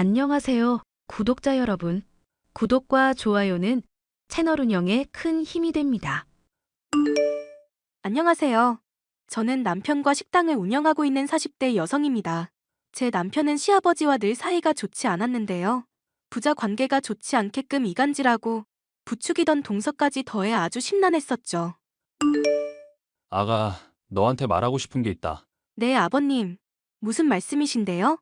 안녕하세요, 구독자 여러분. 구독과 좋아요는 채널 운영에 큰 힘이 됩니다. 안녕하세요. 저는 남편과 식당을 운영하고 있는 40대 여성입니다. 제 남편은 시아버지와 늘 사이가 좋지 않았는데요. 부자 관계가 좋지 않게끔 이간질하고 부추기던 동서까지 더해 아주 심란했었죠. 아가, 너한테 말하고 싶은 게 있다. 네, 아버님. 무슨 말씀이신데요?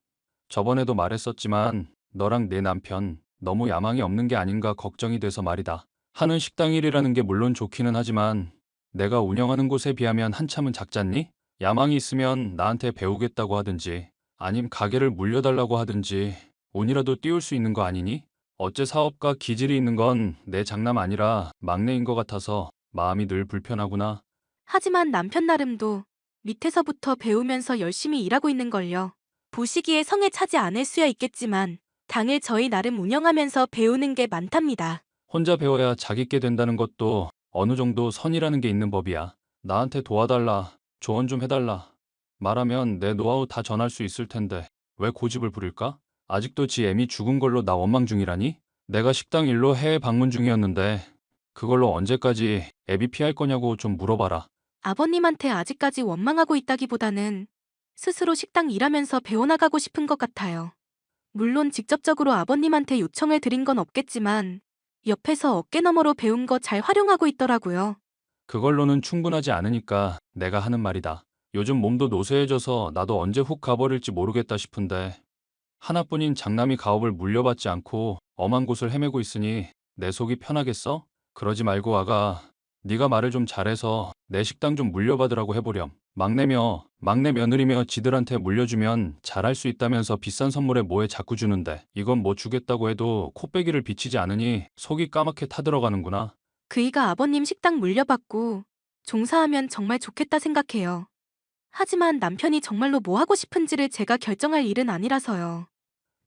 저번에도 말했었지만 너랑 내 남편 너무 야망이 없는 게 아닌가 걱정이 돼서 말이다. 하는 식당 일이라는 게 물론 좋기는 하지만 내가 운영하는 곳에 비하면 한참은 작잖니? 야망이 있으면 나한테 배우겠다고 하든지 아님 가게를 물려달라고 하든지 운이라도 띄울 수 있는 거 아니니? 어째 사업가 기질이 있는 건 내 장남 아니라 막내인 것 같아서 마음이 늘 불편하구나. 하지만 남편 나름도 밑에서부터 배우면서 열심히 일하고 있는걸요. 보시기에 성에 차지 않을 수야 있겠지만 당일 저희 나름 운영하면서 배우는 게 많답니다. 혼자 배워야 자기께 된다는 것도 어느 정도 선이라는 게 있는 법이야. 나한테 도와달라, 조언 좀 해달라. 말하면 내 노하우 다 전할 수 있을 텐데 왜 고집을 부릴까? 아직도 지 애미 죽은 걸로 나 원망 중이라니? 내가 식당 일로 해외 방문 중이었는데 그걸로 언제까지 애비 피할 거냐고 좀 물어봐라. 아버님한테 아직까지 원망하고 있다기보다는 스스로 식당 일하면서 배워나가고 싶은 것 같아요. 물론 직접적으로 아버님한테 요청을 드린 건 없겠지만 옆에서 어깨너머로 배운 거 잘 활용하고 있더라고요. 그걸로는 충분하지 않으니까 내가 하는 말이다. 요즘 몸도 노쇠해져서 나도 언제 훅 가버릴지 모르겠다 싶은데 하나뿐인 장남이 가업을 물려받지 않고 엄한 곳을 헤매고 있으니 내 속이 편하겠어? 그러지 말고 아가, 네가 말을 좀 잘해서 내 식당 좀 물려받으라고 해보렴. 막내 며느리며 지들한테 물려주면 잘할 수 있다면서 비싼 선물에 뭐에 자꾸 주는데 이건 뭐 주겠다고 해도 코빼기를 비치지 않으니 속이 까맣게 타들어가는구나. 그이가 아버님 식당 물려받고 종사하면 정말 좋겠다 생각해요. 하지만 남편이 정말로 뭐 하고 싶은지를 제가 결정할 일은 아니라서요.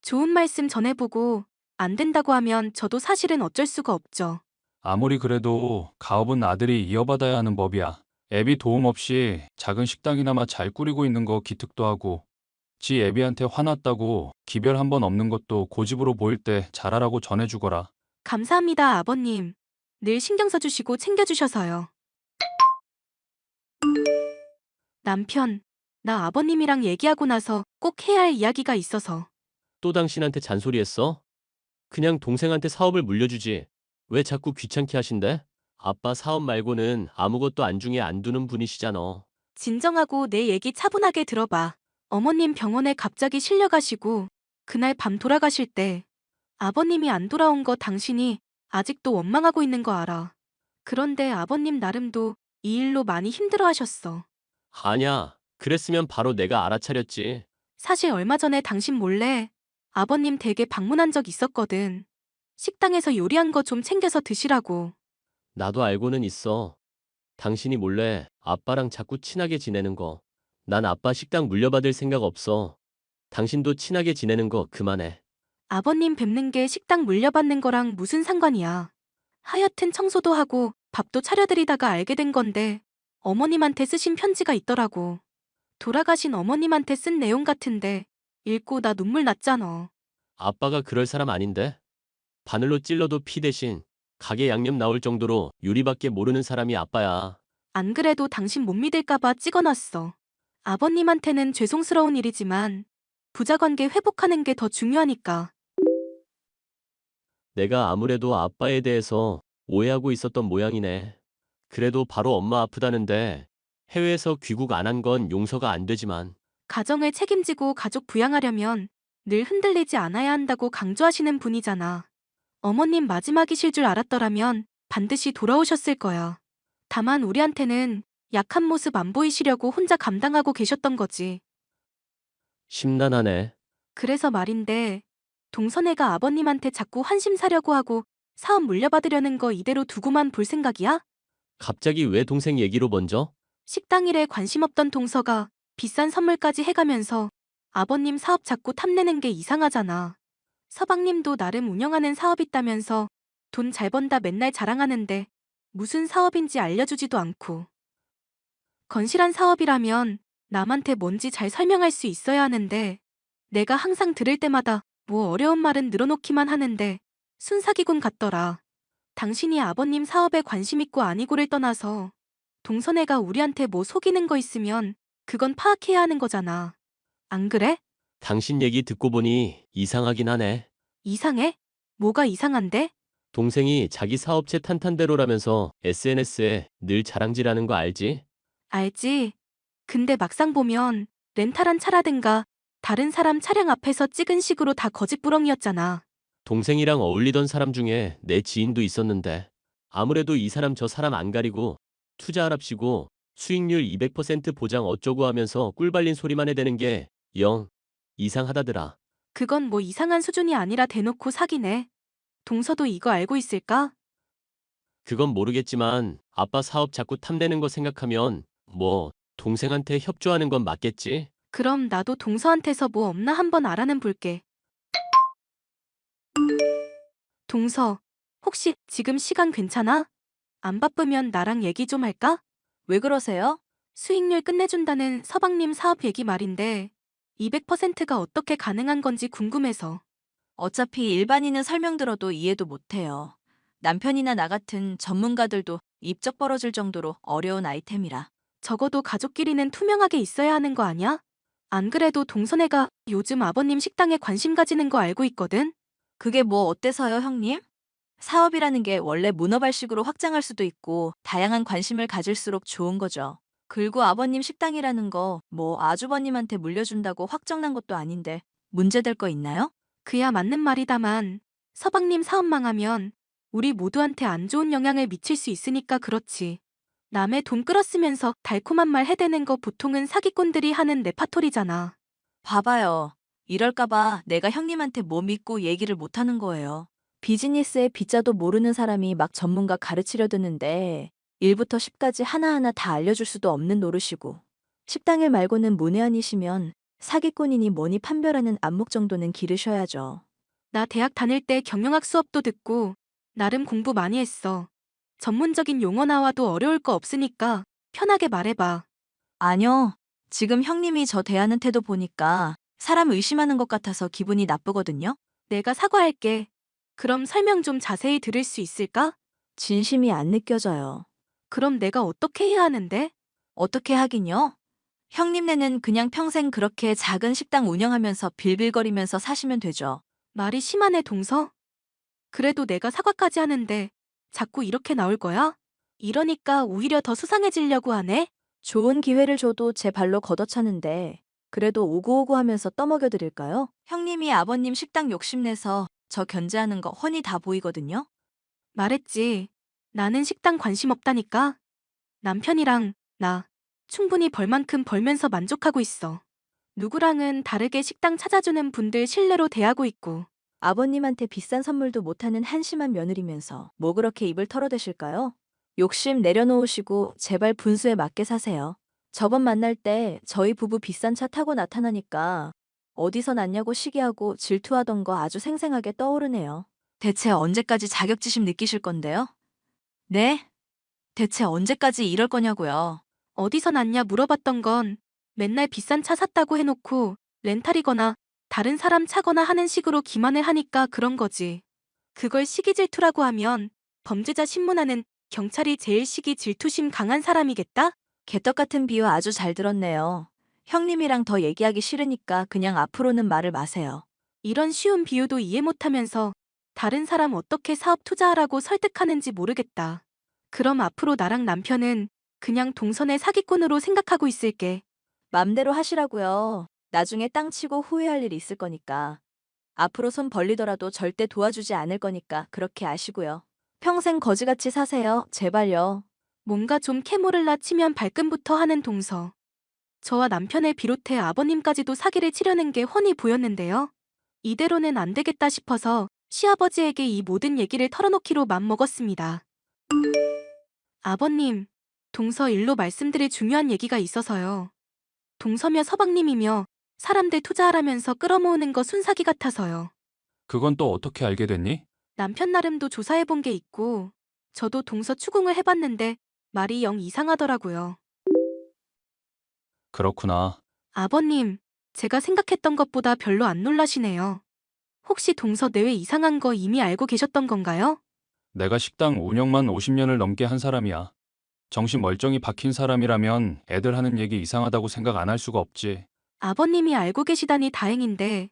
좋은 말씀 전해보고 안 된다고 하면 저도 사실은 어쩔 수가 없죠. 아무리 그래도 가업은 아들이 이어받아야 하는 법이야. 애비 도움 없이 작은 식당이나마 잘 꾸리고 있는 거 기특도 하고 지 애비한테 화났다고 기별 한 번 없는 것도 고집으로 보일 때 잘하라고 전해주거라. 감사합니다, 아버님. 늘 신경 써주시고 챙겨주셔서요. 남편, 나 아버님이랑 얘기하고 나서 꼭 해야 할 이야기가 있어서. 또 당신한테 잔소리했어? 그냥 동생한테 사업을 물려주지. 왜 자꾸 귀찮게 하신대? 아빠 사업 말고는 아무것도 안중에 안 두는 분이시잖아. 진정하고 내 얘기 차분하게 들어봐. 어머님 병원에 갑자기 실려가시고 그날 밤 돌아가실 때 아버님이 안 돌아온 거 당신이 아직도 원망하고 있는 거 알아. 그런데 아버님 나름도 이 일로 많이 힘들어하셨어. 아냐, 그랬으면 바로 내가 알아차렸지. 사실 얼마 전에 당신 몰래 아버님 댁에 방문한 적 있었거든. 식당에서 요리한 거 좀 챙겨서 드시라고. 나도 알고는 있어. 당신이 몰래 아빠랑 자꾸 친하게 지내는 거. 난 아빠 식당 물려받을 생각 없어. 당신도 친하게 지내는 거 그만해. 아버님 뵙는 게 식당 물려받는 거랑 무슨 상관이야. 하여튼 청소도 하고 밥도 차려드리다가 알게 된 건데 어머님한테 쓰신 편지가 있더라고. 돌아가신 어머님한테 쓴 내용 같은데 읽고 나 눈물 났잖아. 아빠가 그럴 사람 아닌데? 바늘로 찔러도 피 대신 가게 양념 나올 정도로 요리밖에 모르는 사람이 아빠야. 안 그래도 당신 못 믿을까봐 찍어놨어. 아버님한테는 죄송스러운 일이지만 부자관계 회복하는 게 더 중요하니까. 내가 아무래도 아빠에 대해서 오해하고 있었던 모양이네. 그래도 바로 엄마 아프다는데 해외에서 귀국 안 한 건 용서가 안 되지만 가정을 책임지고 가족 부양하려면 늘 흔들리지 않아야 한다고 강조하시는 분이잖아. 어머님 마지막이실 줄 알았더라면 반드시 돌아오셨을 거야. 다만 우리한테는 약한 모습 안 보이시려고 혼자 감당하고 계셨던 거지. 심란하네. 그래서 말인데, 동선애가 아버님한테 자꾸 환심 사려고 하고 사업 물려받으려는 거 이대로 두고만 볼 생각이야? 갑자기 왜 동생 얘기로 먼저? 식당 일에 관심 없던 동서가 비싼 선물까지 해가면서 아버님 사업 자꾸 탐내는 게 이상하잖아. 서방님도 나름 운영하는 사업 있다면서 돈 잘 번다 맨날 자랑하는데 무슨 사업인지 알려주지도 않고. 건실한 사업이라면 남한테 뭔지 잘 설명할 수 있어야 하는데 내가 항상 들을 때마다 뭐 어려운 말은 늘어놓기만 하는데 순사기꾼 같더라. 당신이 아버님 사업에 관심 있고 아니고를 떠나서 동선애가 우리한테 뭐 속이는 거 있으면 그건 파악해야 하는 거잖아. 안 그래? 당신 얘기 듣고 보니 이상하긴 하네. 이상해? 뭐가 이상한데? 동생이 자기 사업체 탄탄대로라면서 SNS에 늘 자랑질하는 거 알지? 알지. 근데 막상 보면 렌탈한 차라든가 다른 사람 차량 앞에서 찍은 식으로 다 거짓부렁이었잖아. 동생이랑 어울리던 사람 중에 내 지인도 있었는데 아무래도 이 사람 저 사람 안 가리고 투자하랍시고 수익률 200% 보장 어쩌고 하면서 꿀 발린 소리만 해대는 게 영 이상하다더라. 그건 뭐 이상한 수준이 아니라 대놓고 사기네. 동서도 이거 알고 있을까? 그건 모르겠지만 아빠 사업 자꾸 탐내는 거 생각하면 뭐 동생한테 협조하는 건 맞겠지? 그럼 나도 동서한테서 뭐 없나 한번 알아는 볼게. 동서, 혹시 지금 시간 괜찮아? 안 바쁘면 나랑 얘기 좀 할까? 왜 그러세요? 수익률 끝내준다는 서방님 사업 얘기 말인데 200%가 어떻게 가능한 건지 궁금해서. 어차피 일반인은 설명 들어도 이해도 못해요. 남편이나 나 같은 전문가들도 입적 벌어질 정도로 어려운 아이템이라. 적어도 가족끼리는 투명하게 있어야 하는 거 아니야? 안 그래도 동선애가 요즘 아버님 식당에 관심 가지는 거 알고 있거든? 그게 뭐 어때서요, 형님? 사업이라는 게 원래 문어발식으로 확장할 수도 있고 다양한 관심을 가질수록 좋은 거죠. 그리고 아버님 식당이라는 거 뭐 아주버님한테 물려준다고 확정난 것도 아닌데 문제될 거 있나요? 그야 맞는 말이다만 서방님 사업 망하면 우리 모두한테 안 좋은 영향을 미칠 수 있으니까 그렇지. 남의 돈 끌어쓰면서 달콤한 말 해대는 거 보통은 사기꾼들이 하는 레파토리잖아. 봐봐요. 이럴까봐 내가 형님한테 뭐 믿고 얘기를 못하는 거예요. 비즈니스의 비자도 모르는 사람이 막 전문가 가르치려 드는데 1부터 10까지 하나하나 다 알려줄 수도 없는 노릇이고 식당일 말고는 문외한이시면 사기꾼이니 뭐니 판별하는 안목 정도는 기르셔야죠. 나 대학 다닐 때 경영학 수업도 듣고 나름 공부 많이 했어. 전문적인 용어 나와도 어려울 거 없으니까 편하게 말해봐. 아니요. 지금 형님이 저 대하는 태도 보니까 사람 의심하는 것 같아서 기분이 나쁘거든요. 내가 사과할게. 그럼 설명 좀 자세히 들을 수 있을까? 진심이 안 느껴져요. 그럼 내가 어떻게 해야 하는데? 어떻게 하긴요? 형님네는 그냥 평생 그렇게 작은 식당 운영하면서 빌빌거리면서 사시면 되죠. 말이 심하네, 동서. 그래도 내가 사과까지 하는데 자꾸 이렇게 나올 거야? 이러니까 오히려 더 수상해지려고 하네? 좋은 기회를 줘도 제 발로 걷어차는데 그래도 오구오구 하면서 떠먹여 드릴까요? 형님이 아버님 식당 욕심내서 저 견제하는 거 훤히 다 보이거든요. 말했지. 나는 식당 관심 없다니까. 남편이랑 나 충분히 벌 만큼 벌면서 만족하고 있어. 누구랑은 다르게 식당 찾아주는 분들 신뢰로 대하고 있고. 아버님한테 비싼 선물도 못하는 한심한 며느리면서 뭐 그렇게 입을 털어대실까요? 욕심 내려놓으시고 제발 분수에 맞게 사세요. 저번 만날 때 저희 부부 비싼 차 타고 나타나니까 어디서 났냐고 시기하고 질투하던 거 아주 생생하게 떠오르네요. 대체 언제까지 자격지심 느끼실 건데요? 네? 대체 언제까지 이럴 거냐고요? 어디서 났냐 물어봤던 건 맨날 비싼 차 샀다고 해놓고 렌탈이거나 다른 사람 차거나 하는 식으로 기만을 하니까 그런 거지. 그걸 시기 질투라고 하면 범죄자 신문하는 경찰이 제일 시기 질투심 강한 사람이겠다? 개떡 같은 비유 아주 잘 들었네요. 형님이랑 더 얘기하기 싫으니까 그냥 앞으로는 말을 마세요. 이런 쉬운 비유도 이해 못하면서 다른 사람 어떻게 사업 투자하라고 설득하는지 모르겠다. 그럼 앞으로 나랑 남편은 그냥 동선의 사기꾼으로 생각하고 있을게. 맘대로 하시라고요. 나중에 땅 치고 후회할 일 있을 거니까. 앞으로 손 벌리더라도 절대 도와주지 않을 거니까 그렇게 아시고요. 평생 거지같이 사세요. 제발요. 뭔가 좀 캐모를라 치면 발끈부터 하는 동서. 저와 남편을 비롯해 아버님까지도 사기를 치려는 게 훤히 보였는데요. 이대로는 안 되겠다 싶어서 시아버지에게 이 모든 얘기를 털어놓기로 맘먹었습니다. 아버님, 동서 일로 말씀드릴 중요한 얘기가 있어서요. 동서며 서방님이며 사람들 투자하라면서 끌어모으는 거 순사기 같아서요. 그건 또 어떻게 알게 됐니? 남편 나름도 조사해본 게 있고 저도 동서 추궁을 해봤는데 말이 영 이상하더라고요. 그렇구나. 아버님, 제가 생각했던 것보다 별로 안 놀라시네요. 혹시 동서 내외 이상한 거 이미 알고 계셨던 건가요? 내가 식당 운영만 50년을 넘게 한 사람이야. 정신 멀쩡히 박힌 사람이라면 애들 하는 얘기 이상하다고 생각 안 할 수가 없지. 아버님이 알고 계시다니 다행인데,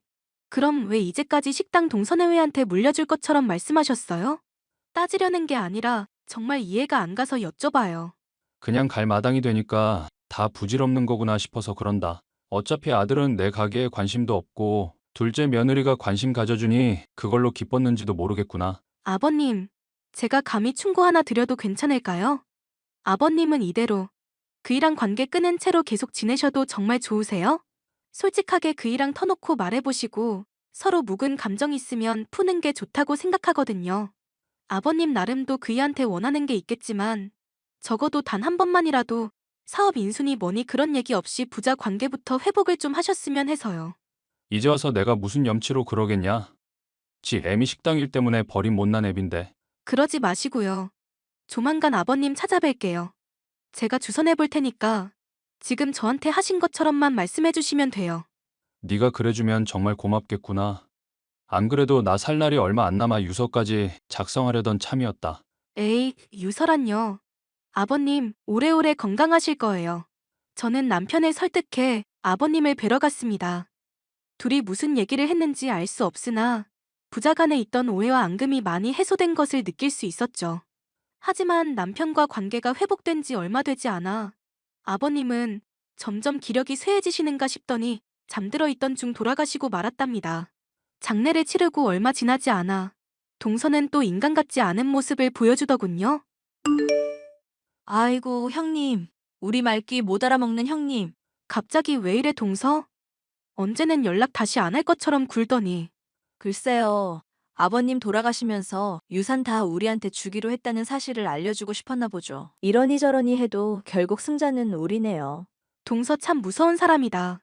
그럼 왜 이제까지 식당 동서내외한테 물려줄 것처럼 말씀하셨어요? 따지려는 게 아니라 정말 이해가 안 가서 여쭤봐요. 그냥 갈 마당이 되니까 다 부질없는 거구나 싶어서 그런다. 어차피 아들은 내 가게에 관심도 없고 둘째 며느리가 관심 가져주니 그걸로 기뻤는지도 모르겠구나. 아버님, 제가 감히 충고 하나 드려도 괜찮을까요? 아버님은 이대로 그이랑 관계 끊은 채로 계속 지내셔도 정말 좋으세요? 솔직하게 그이랑 터놓고 말해보시고 서로 묵은 감정 있으면 푸는 게 좋다고 생각하거든요. 아버님 나름도 그이한테 원하는 게 있겠지만 적어도 단 한 번만이라도 사업 인순이 뭐니 그런 얘기 없이 부자 관계부터 회복을 좀 하셨으면 해서요. 이제 와서 내가 무슨 염치로 그러겠냐? 지 애미 식당 일 때문에 버린 못난 애빈데. 그러지 마시고요. 조만간 아버님 찾아뵐게요. 제가 주선해 볼 테니까 지금 저한테 하신 것처럼만 말씀해 주시면 돼요. 네가 그래주면 정말 고맙겠구나. 안 그래도 나 살 날이 얼마 안 남아 유서까지 작성하려던 참이었다. 에이, 유서란요. 아버님, 오래오래 건강하실 거예요. 저는 남편을 설득해 아버님을 뵈러 갔습니다. 둘이 무슨 얘기를 했는지 알 수 없으나 부자 간에 있던 오해와 앙금이 많이 해소된 것을 느낄 수 있었죠. 하지만 남편과 관계가 회복된 지 얼마 되지 않아 아버님은 점점 기력이 쇠해지시는가 싶더니 잠들어 있던 중 돌아가시고 말았답니다. 장례를 치르고 얼마 지나지 않아 동서는 또 인간 같지 않은 모습을 보여주더군요. 아이고, 형님. 우리 말귀 못 알아먹는 형님. 갑자기 왜 이래 동서? 언제는 연락 다시 안 할 것처럼 굴더니. 글쎄요. 아버님 돌아가시면서 유산 다 우리한테 주기로 했다는 사실을 알려주고 싶었나 보죠. 이러니 저러니 해도 결국 승자는 우리네요. 동서 참 무서운 사람이다.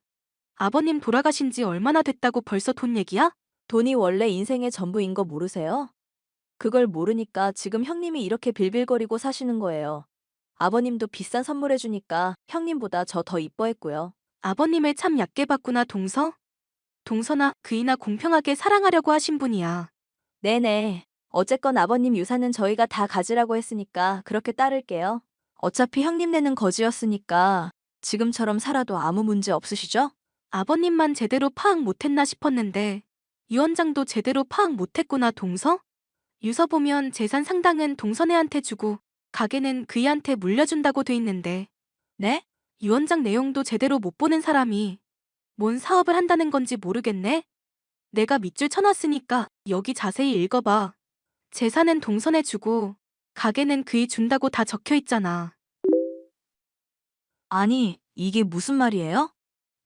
아버님 돌아가신 지 얼마나 됐다고 벌써 돈 얘기야? 돈이 원래 인생의 전부인 거 모르세요? 그걸 모르니까 지금 형님이 이렇게 빌빌거리고 사시는 거예요. 아버님도 비싼 선물해주니까 형님보다 저 더 이뻐했고요. 아버님을 참 얕게 봤구나 동서? 동서나 그이나 공평하게 사랑하려고 하신 분이야. 네네. 어쨌건 아버님 유산은 저희가 다 가지라고 했으니까 그렇게 따를게요. 어차피 형님네는 거지였으니까 지금처럼 살아도 아무 문제 없으시죠? 아버님만 제대로 파악 못했나 싶었는데 유원장도 제대로 파악 못했구나 동서? 유서 보면 재산 상당은 동서네한테 주고 가게는 그이한테 물려준다고 돼 있는데 네? 유원장 내용도 제대로 못 보는 사람이 뭔 사업을 한다는 건지 모르겠네? 내가 밑줄 쳐놨으니까 여기 자세히 읽어봐. 재산은 동선에 주고 가게는 그이 준다고 다 적혀 있잖아. 아니, 이게 무슨 말이에요?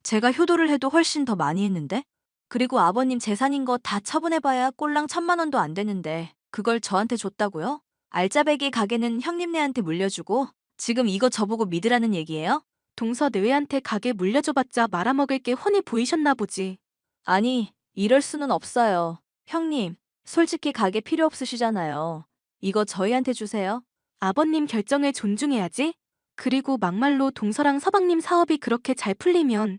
제가 효도를 해도 훨씬 더 많이 했는데? 그리고 아버님 재산인 거 다 처분해봐야 꼴랑 1,000만 원도 안 되는데 그걸 저한테 줬다고요? 알짜배기 가게는 형님네한테 물려주고 지금 이거 저보고 믿으라는 얘기예요? 동서 내외한테 가게 물려줘봤자 말아먹을 게 훤히 보이셨나 보지. 아니, 이럴 수는 없어요. 형님, 솔직히 가게 필요 없으시잖아요. 이거 저희한테 주세요. 아버님 결정을 존중해야지. 그리고 막말로 동서랑 서방님 사업이 그렇게 잘 풀리면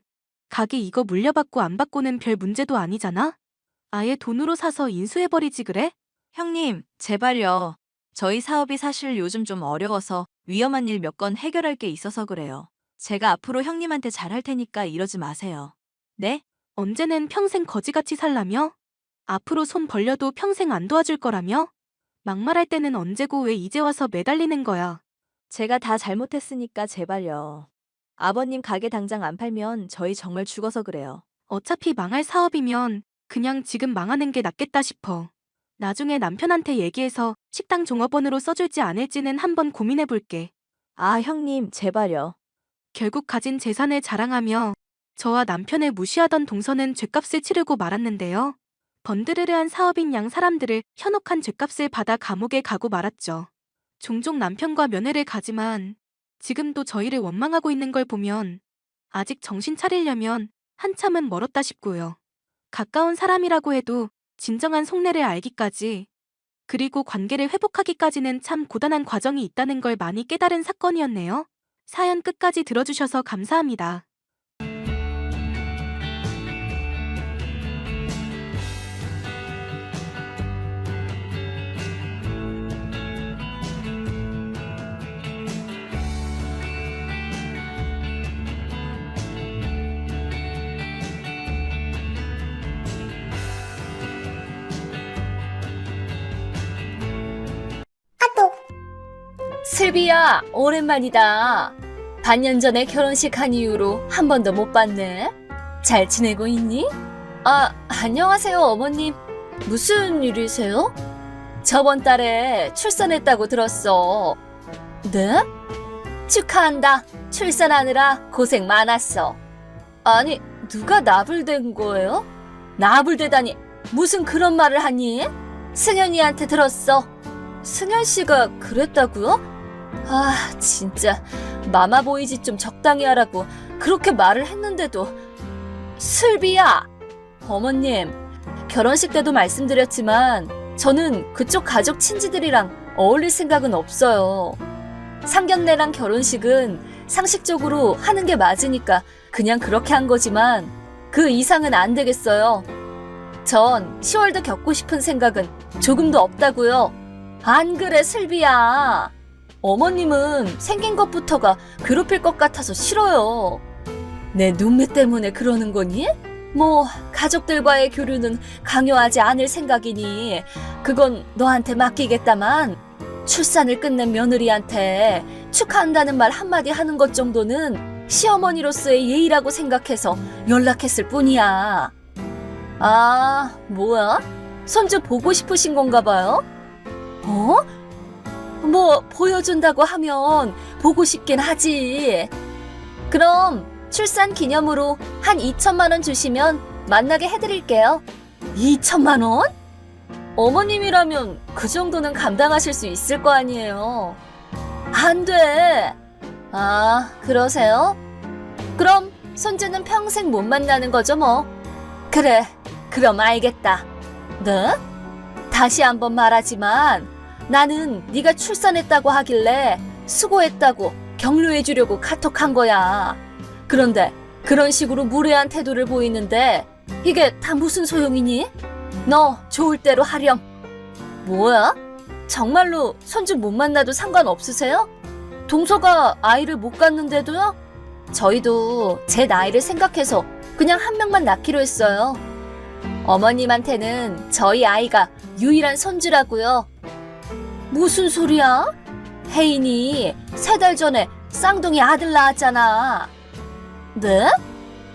가게 이거 물려받고 안 받고는 별 문제도 아니잖아? 아예 돈으로 사서 인수해버리지 그래? 형님, 제발요. 저희 사업이 사실 요즘 좀 어려워서 위험한 일 몇 건 해결할 게 있어서 그래요. 제가 앞으로 형님한테 잘할 테니까 이러지 마세요. 네? 언제는 평생 거지같이 살라며? 앞으로 손 벌려도 평생 안 도와줄 거라며? 막말할 때는 언제고 왜 이제 와서 매달리는 거야? 제가 다 잘못했으니까 제발요. 아버님 가게 당장 안 팔면 저희 정말 죽어서 그래요. 어차피 망할 사업이면 그냥 지금 망하는 게 낫겠다 싶어. 나중에 남편한테 얘기해서 식당 종업원으로 써줄지 않을지는 한번 고민해 볼게. 아, 형님, 제발요. 결국 가진 재산을 자랑하며 저와 남편을 무시하던 동서는 죗값을 치르고 말았는데요. 번드르르한 사업인 양 사람들을 현혹한 죗값을 받아 감옥에 가고 말았죠. 종종 남편과 면회를 가지만 지금도 저희를 원망하고 있는 걸 보면 아직 정신 차리려면 한참은 멀었다 싶고요. 가까운 사람이라고 해도 진정한 속내를 알기까지 그리고 관계를 회복하기까지는 참 고단한 과정이 있다는 걸 많이 깨달은 사건이었네요. 사연 끝까지 들어주셔서 감사합니다. 슬비야, 오랜만이다. 반년 전에 결혼식 한 이후로 한 번도 못 봤네. 잘 지내고 있니? 아, 안녕하세요, 어머님. 무슨 일이세요? 저번 달에 출산했다고 들었어. 네? 축하한다. 출산하느라 고생 많았어. 아니, 누가 나불댄 거예요? 나불대다니, 무슨 그런 말을 하니? 승현이한테 들었어. 승현 씨가 그랬다고요? 아, 진짜 마마보이지 좀 적당히 하라고 그렇게 말을 했는데도. 슬비야! 어머님, 결혼식 때도 말씀드렸지만 저는 그쪽 가족 친지들이랑 어울릴 생각은 없어요. 상견례랑 결혼식은 상식적으로 하는 게 맞으니까 그냥 그렇게 한 거지만 그 이상은 안 되겠어요. 전 10월도 겪고 싶은 생각은 조금도 없다고요. 안 그래, 슬비야. 어머님은 생긴 것부터가 괴롭힐 것 같아서 싫어요. 내 눈매 때문에 그러는 거니? 뭐 가족들과의 교류는 강요하지 않을 생각이니 그건 너한테 맡기겠다만, 출산을 끝낸 며느리한테 축하한다는 말 한마디 하는 것 정도는 시어머니로서의 예의라고 생각해서 연락했을 뿐이야. 아, 뭐야? 손주 보고 싶으신 건가 봐요? 어? 뭐 보여준다고 하면 보고 싶긴 하지. 그럼 출산 기념으로 한 2천만 원 주시면 만나게 해드릴게요. 2천만 원? 어머님이라면 그 정도는 감당하실 수 있을 거 아니에요. 안 돼. 아, 그러세요? 그럼 손주는 평생 못 만나는 거죠 뭐. 그래, 그럼 알겠다. 네? 다시 한번 말하지만 나는 네가 출산했다고 하길래 수고했다고 격려해주려고 카톡한 거야. 그런데 그런 식으로 무례한 태도를 보이는데 이게 다 무슨 소용이니? 너 좋을 대로 하렴. 뭐야? 정말로 손주 못 만나도 상관없으세요? 동서가 아이를 못 갖는데도요? 저희도 제 나이를 생각해서 그냥 한 명만 낳기로 했어요. 어머님한테는 저희 아이가 유일한 손주라고요. 무슨 소리야? 혜인이 3달 전에 쌍둥이 아들 낳았잖아. 네?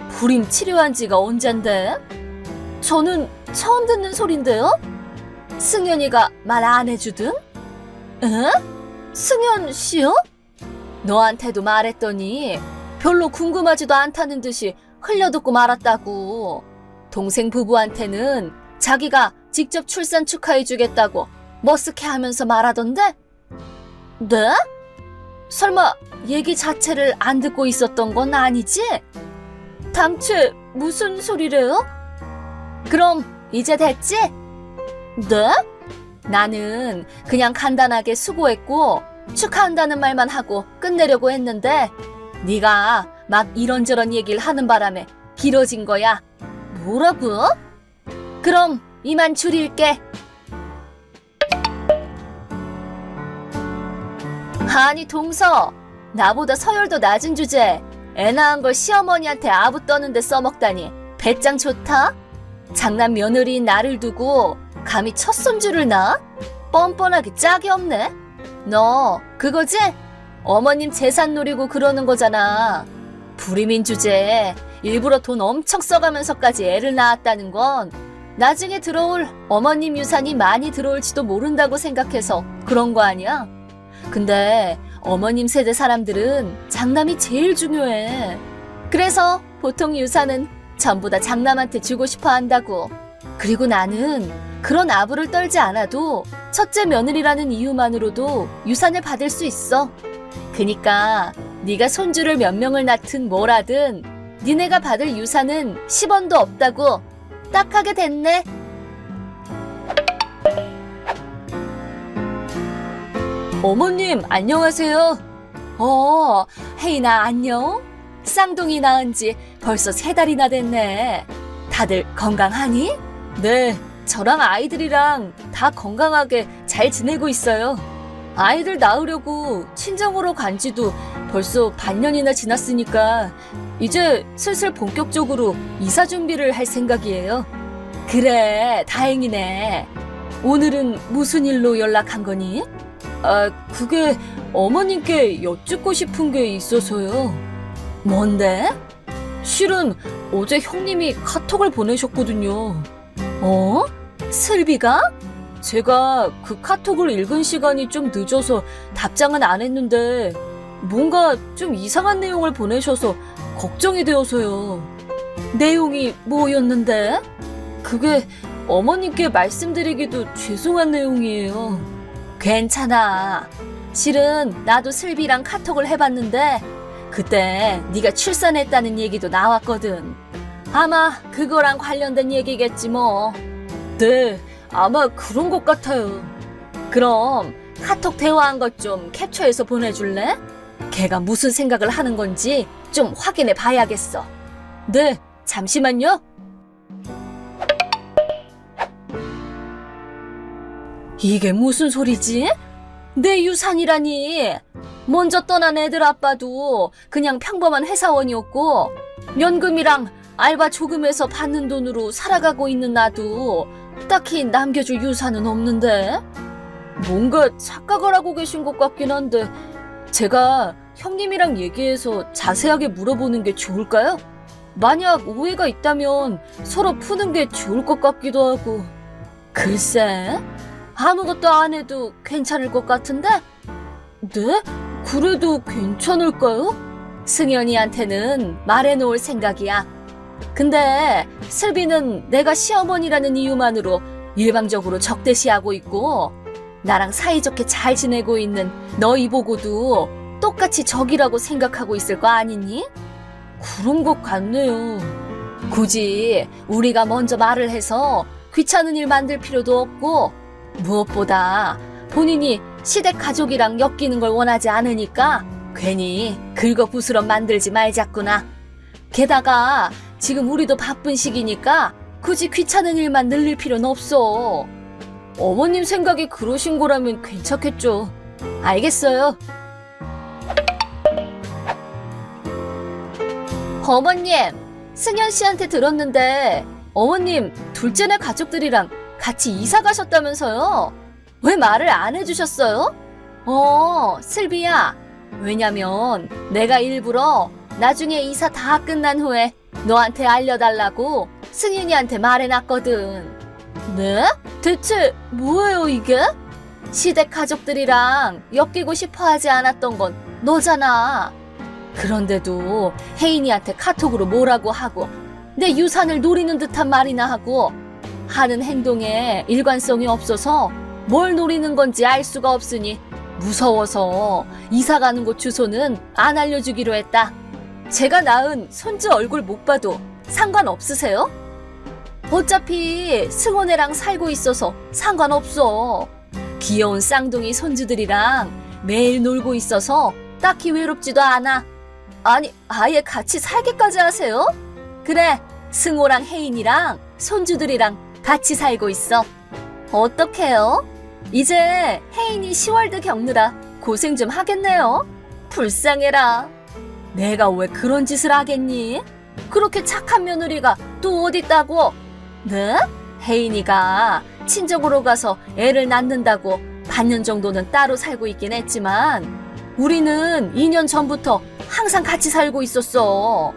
불임 치료한 지가 언젠데? 저는 처음 듣는 소린데요? 승현이가 말 안 해주든? 에? 승현 씨요? 너한테도 말했더니 별로 궁금하지도 않다는 듯이 흘려듣고 말았다고. 동생 부부한테는 자기가 직접 출산 축하해주겠다고 머쓱해하면서 말하던데? 네? 설마 얘기 자체를 안 듣고 있었던 건 아니지? 당최 무슨 소리래요? 그럼 이제 됐지? 네? 나는 그냥 간단하게 수고했고 축하한다는 말만 하고 끝내려고 했는데 네가 막 이런저런 얘기를 하는 바람에 길어진 거야. 뭐라고? 그럼 이만 줄일게. 아니 동서, 나보다 서열도 낮은 주제에 애 낳은 걸 시어머니한테 아부 떠는데 써먹다니 배짱 좋다? 장남 며느리인 나를 두고 감히 첫 손주를 낳아? 뻔뻔하게 짝이 없네. 너 그거지? 어머님 재산 노리고 그러는 거잖아. 불임인 주제에 일부러 돈 엄청 써가면서까지 애를 낳았다는 건 나중에 들어올 어머님 유산이 많이 들어올지도 모른다고 생각해서 그런 거 아니야? 근데 어머님 세대 사람들은 장남이 제일 중요해. 그래서 보통 유산은 전부 다 장남한테 주고 싶어 한다고. 그리고 나는 그런 아부를 떨지 않아도 첫째 며느리라는 이유만으로도 유산을 받을 수 있어. 그니까 네가 손주를 몇 명을 낳든 뭐라든 니네가 받을 유산은 10원도 없다고. 딱하게 됐네. 어머님 안녕하세요. 혜인아 안녕. 쌍둥이 낳은 지 벌써 3달이나 됐네. 다들 건강하니? 네, 저랑 아이들이랑 다 건강하게 잘 지내고 있어요. 아이들 낳으려고 친정으로 간 지도 벌써 반년이나 지났으니까 이제 슬슬 본격적으로 이사 준비를 할 생각이에요. 그래, 다행이네. 오늘은 무슨 일로 연락한 거니? 아, 그게 어머님께 여쭙고 싶은 게 있어서요. 뭔데? 실은 어제 형님이 카톡을 보내셨거든요. 어? 슬비가? 제가 그 카톡을 읽은 시간이 좀 늦어서 답장은 안 했는데 뭔가 좀 이상한 내용을 보내셔서 걱정이 되어서요. 내용이 뭐였는데? 그게 어머님께 말씀드리기도 죄송한 내용이에요. 괜찮아. 실은 나도 슬비랑 카톡을 해봤는데 그때 네가 출산했다는 얘기도 나왔거든. 아마 그거랑 관련된 얘기겠지 뭐. 네, 아마 그런 것 같아요. 그럼 카톡 대화한 것 좀 캡처해서 보내줄래? 걔가 무슨 생각을 하는 건지 좀 확인해 봐야겠어. 네, 잠시만요. 이게 무슨 소리지? 내 유산이라니. 먼저 떠난 애들 아빠도 그냥 평범한 회사원이었고 연금이랑 알바 조금해서 받는 돈으로 살아가고 있는 나도 딱히 남겨줄 유산은 없는데 뭔가 착각을 하고 계신 것 같긴 한데 제가 형님이랑 얘기해서 자세하게 물어보는 게 좋을까요? 만약 오해가 있다면 서로 푸는 게 좋을 것 같기도 하고. 글쎄, 아무것도 안 해도 괜찮을 것 같은데? 네? 그래도 괜찮을까요? 승현이한테는 말해놓을 생각이야. 근데 슬비는 내가 시어머니라는 이유만으로 일방적으로 적대시하고 있고 나랑 사이좋게 잘 지내고 있는 너희 보고도 똑같이 적이라고 생각하고 있을 거 아니니? 그런 것 같네요. 굳이 우리가 먼저 말을 해서 귀찮은 일 만들 필요도 없고 무엇보다 본인이 시댁 가족이랑 엮이는 걸 원하지 않으니까 괜히 긁어부스럼 만들지 말자꾸나. 게다가 지금 우리도 바쁜 시기니까 굳이 귀찮은 일만 늘릴 필요는 없어. 어머님 생각이 그러신 거라면 괜찮겠죠. 알겠어요. 어머님, 승현 씨한테 들었는데 어머님 둘째네 가족들이랑 같이 이사 가셨다면서요? 왜 말을 안 해주셨어요? 슬비야. 왜냐면 내가 일부러 나중에 이사 다 끝난 후에 너한테 알려달라고 승윤이한테 말해놨거든. 네? 대체 뭐예요 이게? 시댁 가족들이랑 엮이고 싶어 하지 않았던 건 너잖아. 그런데도 혜인이한테 카톡으로 뭐라고 하고 내 유산을 노리는 듯한 말이나 하고 하는 행동에 일관성이 없어서 뭘 노리는 건지 알 수가 없으니 무서워서 이사 가는 곳 주소는 안 알려주기로 했다. 제가 낳은 손주 얼굴 못 봐도 상관없으세요? 어차피 승원애랑 살고 있어서 상관없어. 귀여운 쌍둥이 손주들이랑 매일 놀고 있어서 딱히 외롭지도 않아. 아니, 아예 같이 살기까지 하세요? 그래, 승호랑 혜인이랑 손주들이랑 같이 살고 있어. 어떡해요? 이제 혜인이 10월드 겪느라 고생 좀 하겠네요. 불쌍해라. 내가 왜 그런 짓을 하겠니? 그렇게 착한 며느리가 또 어딨다고? 네? 혜인이가 친정으로 가서 애를 낳는다고 반년 정도는 따로 살고 있긴 했지만 우리는 2년 전부터 항상 같이 살고 있었어.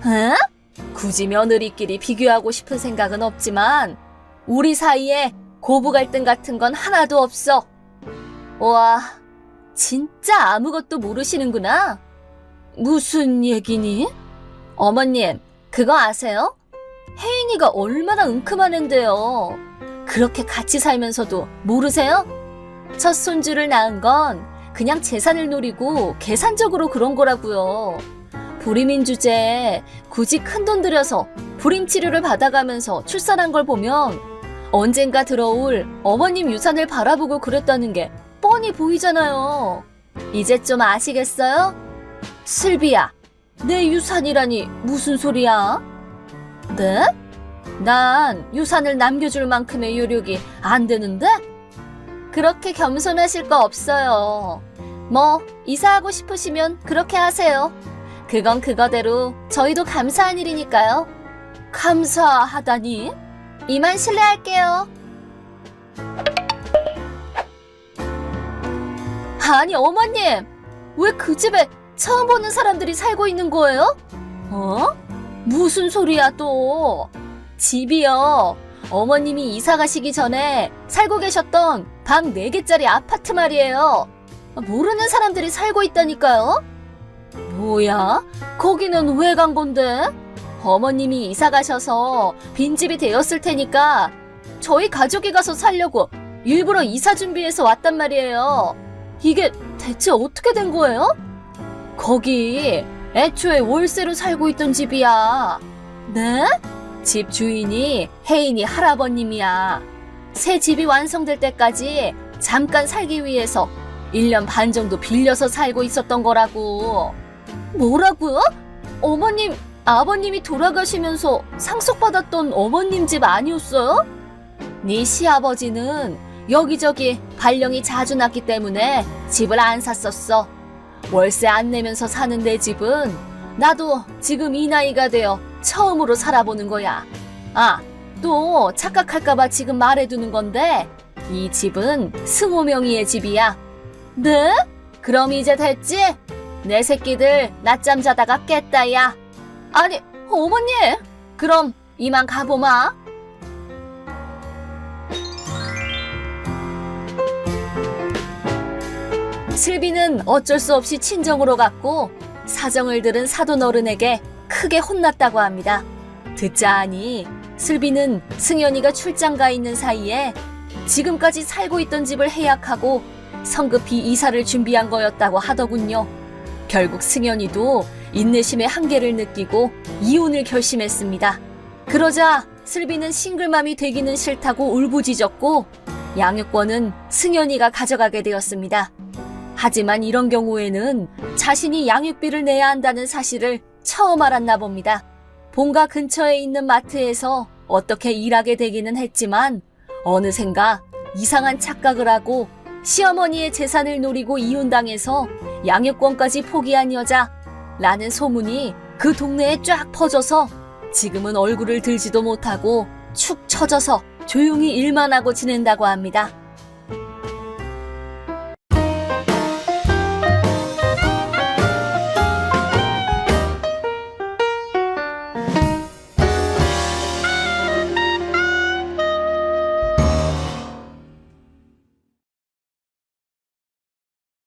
응? 굳이 며느리끼리 비교하고 싶은 생각은 없지만 우리 사이에 고부 갈등 같은 건 하나도 없어. 와, 진짜 아무것도 모르시는구나. 무슨 얘기니? 어머님, 그거 아세요? 혜인이가 얼마나 은큼한 앤데요. 그렇게 같이 살면서도 모르세요? 첫 손주를 낳은 건 그냥 재산을 노리고 계산적으로 그런 거라고요. 불임인 주제에 굳이 큰돈 들여서 불임 치료를 받아가면서 출산한 걸 보면 언젠가 들어올 어머님 유산을 바라보고 그랬다는 게 뻔히 보이잖아요. 이제 좀 아시겠어요? 슬비야, 내 유산이라니 무슨 소리야? 네? 난 유산을 남겨줄 만큼의 요력이 안 되는데? 그렇게 겸손하실 거 없어요. 뭐 이사하고 싶으시면 그렇게 하세요. 그건 그거대로 저희도 감사한 일이니까요. 감사하다니? 이만 실례할게요. 아니, 어머님! 왜 그 집에 처음 보는 사람들이 살고 있는 거예요? 무슨 소리야, 또? 집이요. 어머님이 이사 가시기 전에 살고 계셨던 방 4개짜리 아파트 말이에요. 모르는 사람들이 살고 있다니까요? 뭐야? 거기는 왜 간 건데? 어머님이 이사 가셔서 빈집이 되었을 테니까 저희 가족이 가서 살려고 일부러 이사 준비해서 왔단 말이에요. 이게 대체 어떻게 된 거예요? 거기 애초에 월세로 살고 있던 집이야. 네? 집 주인이 혜인이 할아버님이야. 새 집이 완성될 때까지 잠깐 살기 위해서 1년 반 정도 빌려서 살고 있었던 거라고. 뭐라고요? 어머님, 아버님이 돌아가시면서 상속받았던 어머님 집 아니었어요? 네 시아버지는 여기저기 발령이 자주 났기 때문에 집을 안 샀었어. 월세 안 내면서 사는 내 집은 나도 지금 이 나이가 되어 처음으로 살아보는 거야. 아, 또 착각할까봐 지금 말해두는 건데 이 집은 승호 명의의 집이야. 네? 그럼 이제 됐지? 내 새끼들 낮잠 자다가 깼다, 야. 아니, 어머니! 그럼 이만 가보마. 슬비는 어쩔 수 없이 친정으로 갔고 사정을 들은 사돈 어른에게 크게 혼났다고 합니다. 듣자 하니 슬비는 승연이가 출장 가 있는 사이에 지금까지 살고 있던 집을 해약하고 성급히 이사를 준비한 거였다고 하더군요. 결국 승연이도 인내심의 한계를 느끼고 이혼을 결심했습니다. 그러자 슬비는 싱글맘이 되기는 싫다고 울부짖었고 양육권은 승연이가 가져가게 되었습니다. 하지만 이런 경우에는 자신이 양육비를 내야 한다는 사실을 처음 알았나 봅니다. 본가 근처에 있는 마트에서 어떻게 일하게 되기는 했지만 어느샌가 이상한 착각을 하고 시어머니의 재산을 노리고 이혼당해서 양육권까지 포기한 여자라는 소문이 그 동네에 쫙 퍼져서 지금은 얼굴을 들지도 못하고 축 처져서 조용히 일만 하고 지낸다고 합니다.